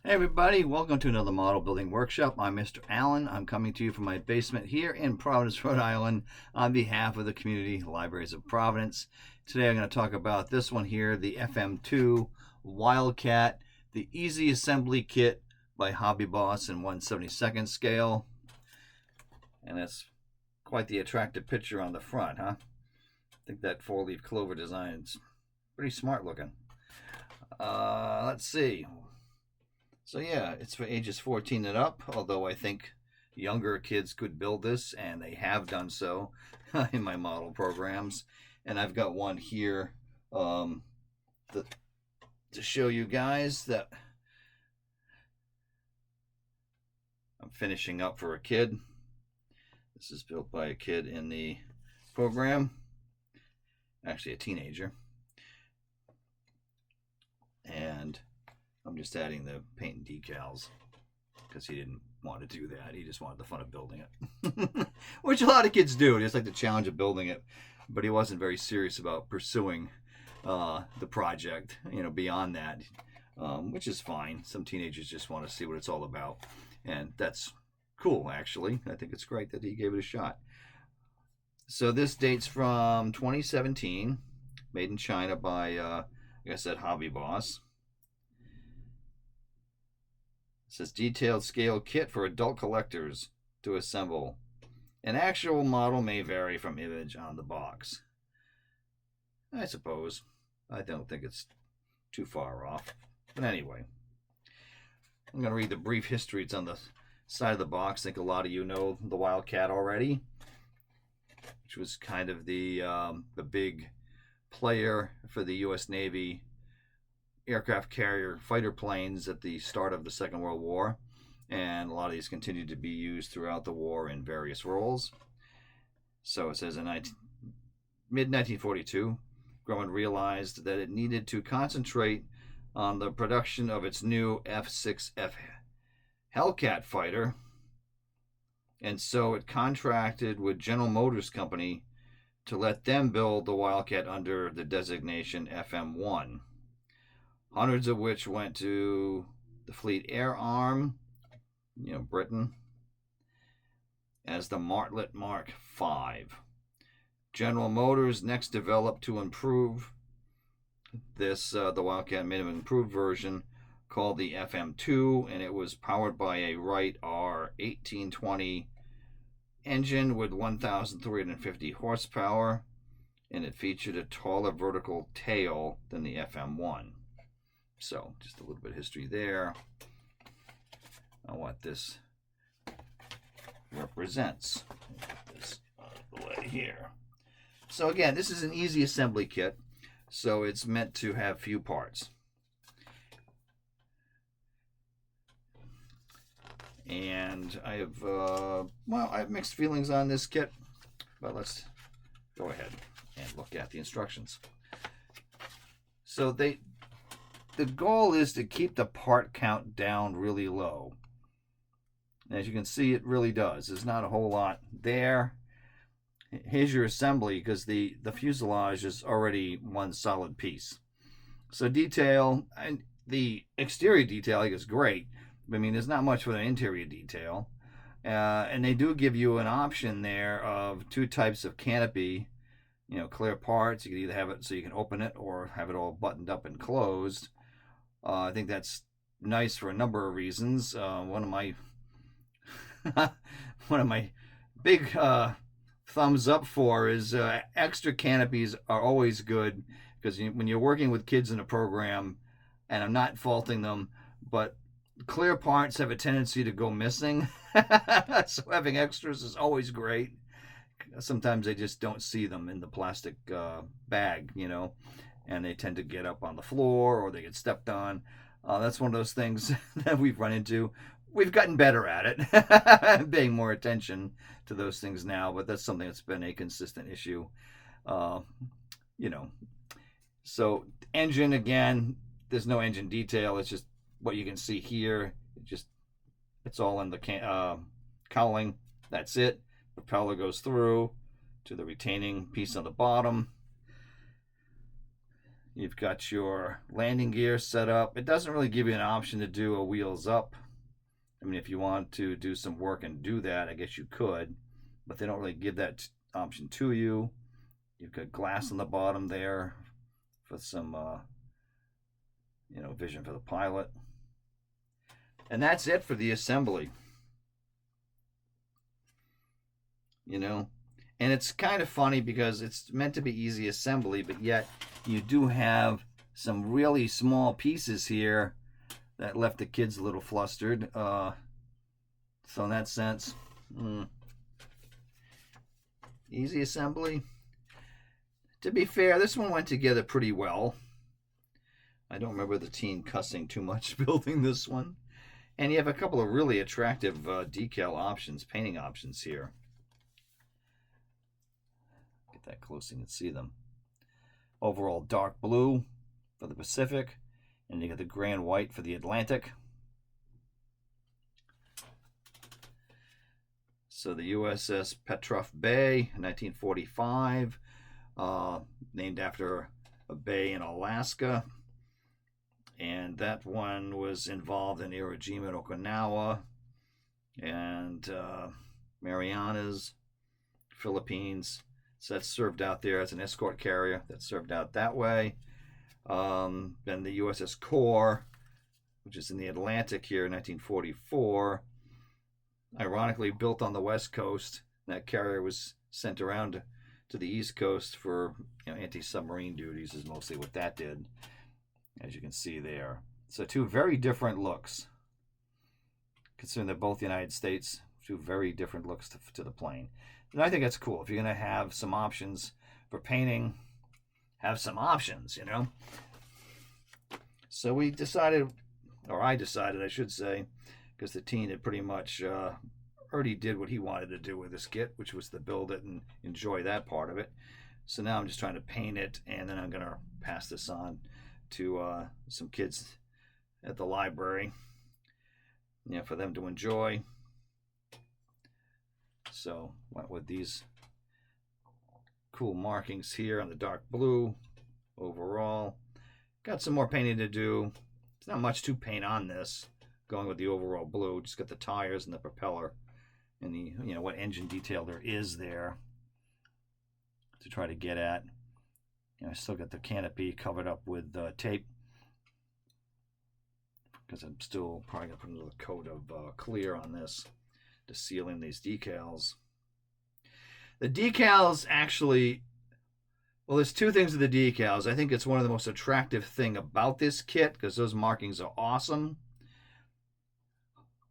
Hey everybody, welcome to another model building workshop. I'm Mr. Allen. I'm coming to you from my basement here in Providence, Rhode Island on behalf of the Community Libraries of Providence. Today I'm going to talk about this one here, the FM2 Wildcat, the Easy Assembly Kit by Hobby Boss in 1/72nd scale. And that's quite the attractive picture on the front, huh? I think that four-leaf clover design is pretty smart looking. Let's see. So yeah, it's for ages 14 and up, although I think younger kids could build this, and they have done so in my model programs. And I've got one here to show you guys that I'm finishing up for a kid. This is built by a kid in the program, actually a teenager. And I'm just adding the paint and decals because he didn't want to do that. He just wanted the fun of building it, which a lot of kids do. They just like the challenge of building it, but he wasn't very serious about pursuing the project, beyond that, which is fine. Some teenagers just want to see what it's all about, and that's cool, actually. I think it's great that he gave it a shot. So this dates from 2017, made in China by, like I said, Hobby Boss. It says detailed scale kit for adult collectors to assemble. An actual model may vary from image on the box. I suppose. I don't think it's too far off. But anyway, I'm going to read the brief history. It's on the side of the box. I think a lot of you know the Wildcat already, which was kind of the big player for the U.S. Navy aircraft carrier fighter planes at the start of the Second World War, and a lot of these continued to be used throughout the war in various roles. So it says in mid-1942, Grumman realized that it needed to concentrate on the production of its new F-6F Hellcat fighter, and so it contracted with General Motors Company to let them build the Wildcat under the designation FM1. Hundreds of which went to the Fleet Air Arm, Britain, as the Martlet Mark V. General Motors next developed to improve this, the Wildcat made an improved version called the FM2, and it was powered by a Wright R1820 engine with 1,350 horsepower, and it featured a taller vertical tail than the FM1. So just a little bit of history there on what this represents. Put this out of the way here. So again, this is an easy assembly kit, so it's meant to have few parts. And I have mixed feelings on this kit, but let's go ahead and look at the instructions. So the goal is to keep the part count down really low. And as you can see, it really does. There's not a whole lot there. Here's your assembly, because the fuselage is already one solid piece. So detail, and the exterior detailing is great. I mean, there's not much for the interior detail. And they do give you an option there of two types of canopy, clear parts. You can either have it so you can open it or have it all buttoned up and closed. I think that's nice for a number of reasons. One of my big thumbs up for is extra canopies are always good, because when you're working with kids in a program, and I'm not faulting them, but clear parts have a tendency to go missing. So having extras is always great. Sometimes they just don't see them in the plastic bag, and they tend to get up on the floor or they get stepped on. That's one of those things that we've run into. We've gotten better at it, paying more attention to those things now, but that's something that's been a consistent issue. So engine, again, there's no engine detail. It's just what you can see here. It's all in the cowling. That's it. Propeller goes through to the retaining piece on the bottom. You've got your landing gear set up. It doesn't really give you an option to do a wheels up. I mean, if you want to do some work and do that, I guess you could, but they don't really give that option to you. You've got glass on the bottom there for some, vision for the pilot. And that's it for the assembly. And it's kind of funny because it's meant to be easy assembly, but yet you do have some really small pieces here that left the kids a little flustered. So in that sense, easy assembly. To be fair, this one went together pretty well. I don't remember the teen cussing too much building this one. And you have a couple of really attractive decal options, painting options here. Get that close so you can see them. Overall dark blue for the Pacific, and you get the grand white for the Atlantic. So the USS Petroff Bay, 1945, named after a bay in Alaska. And that one was involved in Iwo Jima and Okinawa and Marianas, Philippines. So that's served out there as an escort carrier. That served out that way. Then the USS Core, which is in the Atlantic here in 1944. Ironically, built on the West Coast. That carrier was sent around to the East Coast for anti-submarine duties is mostly what that did, as you can see there. So two very different looks. Considering they're both United States, two very different looks to the plane. And I think that's cool. If you're going to have some options for painting, have some options, So we decided, or I decided, I should say, because the teen had pretty much already did what he wanted to do with this kit, which was to build it and enjoy that part of it. So now I'm just trying to paint it, and then I'm going to pass this on to some kids at the library, for them to enjoy. So went with these cool markings here on the dark blue overall. Got some more painting to do. It's not much to paint on this, going with the overall blue. Just got the tires and the propeller and the what engine detail there is there to try to get at. I still got the canopy covered up with tape because I'm still probably going to put a little coat of clear on this to seal in these decals. The decals actually, well, there's two things with the decals. I think it's one of the most attractive thing about this kit because those markings are awesome.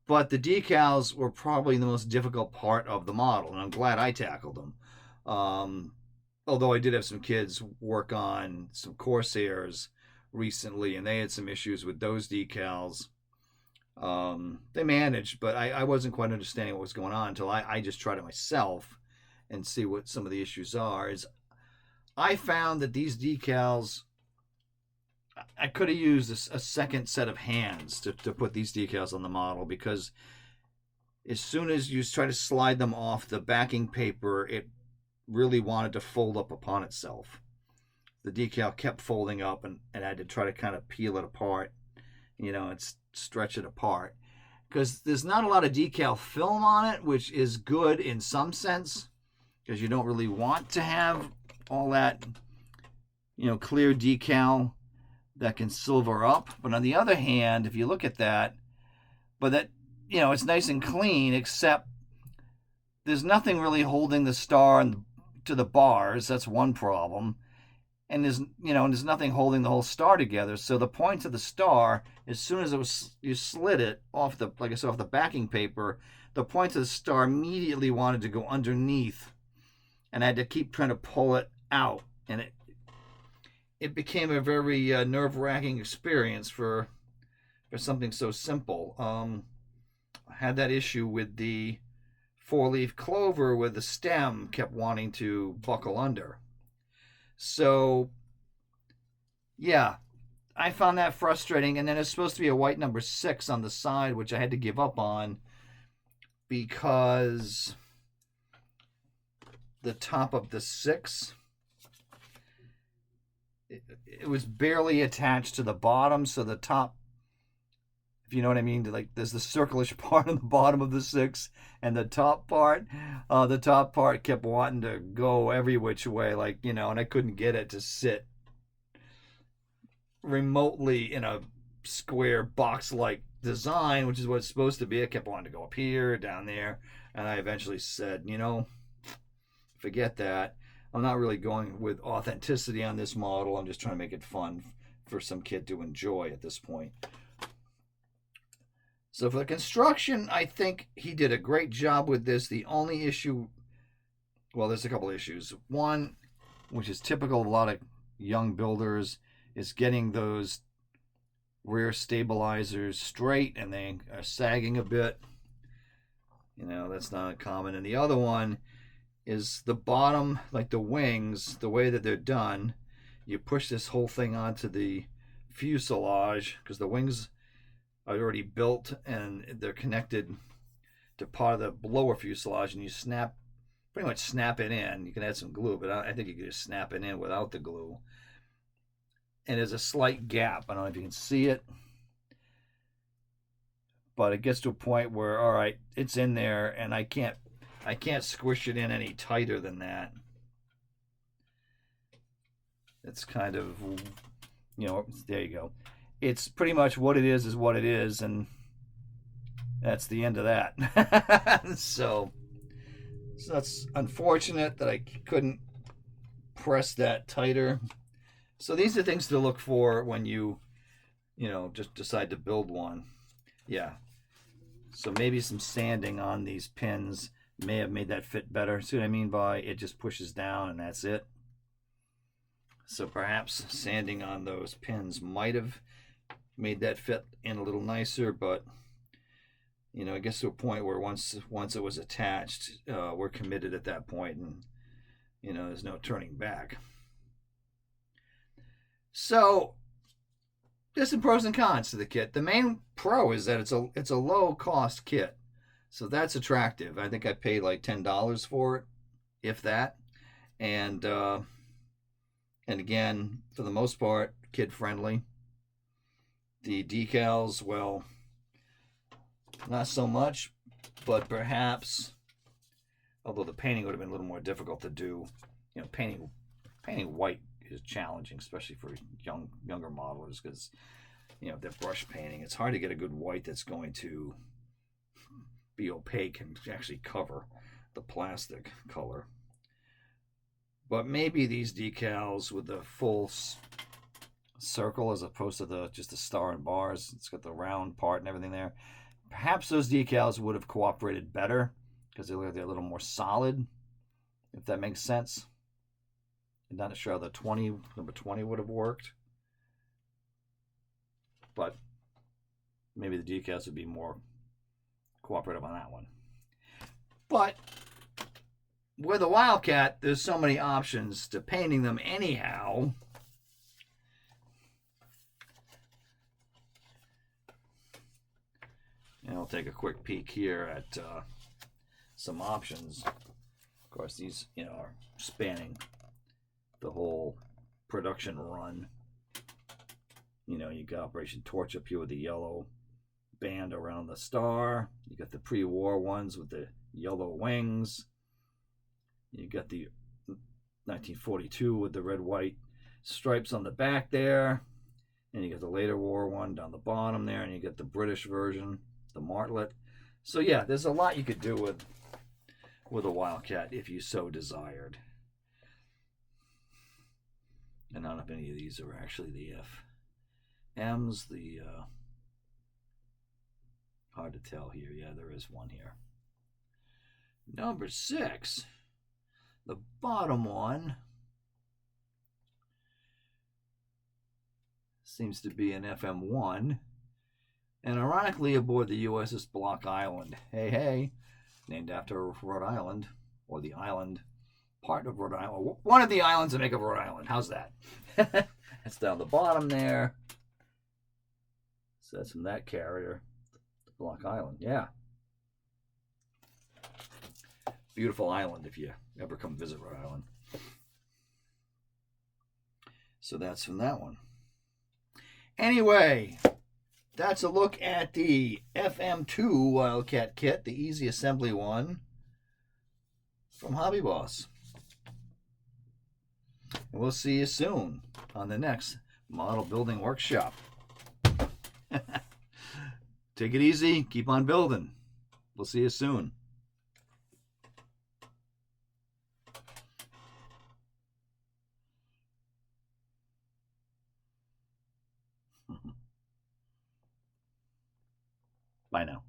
But the decals were probably the most difficult part of the model, and I'm glad I tackled them. Although I did have some kids work on some Corsairs recently, and they had some issues with those decals. They managed, but I wasn't quite understanding what was going on until I just tried it myself and see what some of the issues are. I found that these decals, I could have used a second set of hands to put these decals on the model, because as soon as you try to slide them off the backing paper, it really wanted to fold up upon itself. The decal kept folding up, and I had to try to kind of peel it apart, and stretch it apart. Because there's not a lot of decal film on it, which is good in some sense, because you don't really want to have all that, clear decal that can silver up. But on the other hand, if you look at that, but that, it's nice and clean, except there's nothing really holding the star to the bars. That's one problem. And there's nothing holding the whole star together. So the point of the star, as soon as you slid it off like I said, off the backing paper, the point of the star immediately wanted to go underneath, and I had to keep trying to pull it out, and it became a very nerve-wracking experience for something so simple. I had that issue with the 4-leaf clover, where the stem kept wanting to buckle under. So, yeah, I found that frustrating. And then it's supposed to be a white number 6 on the side, which I had to give up on because the top of the 6 it was barely attached to the bottom, so the top, if you know what I mean, like there's the circlish part on the bottom of the 6, and the top part kept wanting to go every which way, like, and I couldn't get it to sit remotely in a square box-like design, which is what it's supposed to be. It kept wanting to go up here, down there, and I eventually said, forget that. I'm not really going with authenticity on this model. I'm just trying to make it fun for some kid to enjoy at this point. So for the construction, I think he did a great job with this. The only issue, well, there's a couple issues. One, which is typical of a lot of young builders, is getting those rear stabilizers straight, and they are sagging a bit. That's not uncommon. And the other one is the bottom, like the wings, the way that they're done. You push this whole thing onto the fuselage, because the wings are already built and they're connected to part of the lower fuselage, and you pretty much snap it in. You can add some glue, but I think you can just snap it in without the glue. And there's a slight gap. I don't know if you can see it, but it gets to a point where, all right, it's in there, and I can't squish it in any tighter than that. It's kind of, there you go. It's pretty much what it is what it is, and that's the end of that. So that's unfortunate that I couldn't press that tighter. So these are things to look for when you just decide to build one. Yeah. So maybe some sanding on these pins may have made that fit better. See what I mean by it just pushes down and that's it? So perhaps sanding on those pins might have made that fit in a little nicer, but it gets to a point where once it was attached, we're committed at that point, and there's no turning back. So there's some pros and cons to the kit. The main pro is that it's a low cost kit, so that's attractive. I think I paid like $10 for it, if that, and again, for the most part, kid friendly. The decals, well, not so much, but perhaps, although the painting would have been a little more difficult to do. Painting white is challenging, especially for younger modelers, because if they're brush painting, it's hard to get a good white that's going to be opaque and actually cover the plastic color. But maybe these decals with the full circle as opposed to just the star and bars, it's got the round part and everything there, perhaps those decals would have cooperated better because they're a little more solid, if that makes sense. I'm not sure how number 20 would have worked, but maybe the decals would be more cooperative on that one. But with a Wildcat, there's so many options to painting them anyhow. And I'll take a quick peek here at some options. Of course, these are spanning the whole production run. You got Operation Torch up here with the yellow band around the star. You got the pre-war ones with the yellow wings. You got the 1942 with the red-white stripes on the back there. And you got the later war one down the bottom there. And you got the British version, the Martlet. So yeah, there's a lot you could do with a Wildcat if you so desired. And I don't know if any of these are actually the FMs. Hard to tell here. Yeah, there is one here. Number 6. The bottom one seems to be an FM1. And ironically, aboard the USS Block Island. Hey, named after Rhode Island, or the island part of Rhode Island. One of the islands that make up Rhode Island. How's that? That's down the bottom there. So that's from that carrier, Block Island. Yeah. Beautiful island if you ever come visit Rhode Island. So that's from that one. Anyway, that's a look at the FM2 Wildcat kit, the easy assembly one from Hobby Boss. And we'll see you soon on the next model building workshop. Take it easy. Keep on building. We'll see you soon. Bye now.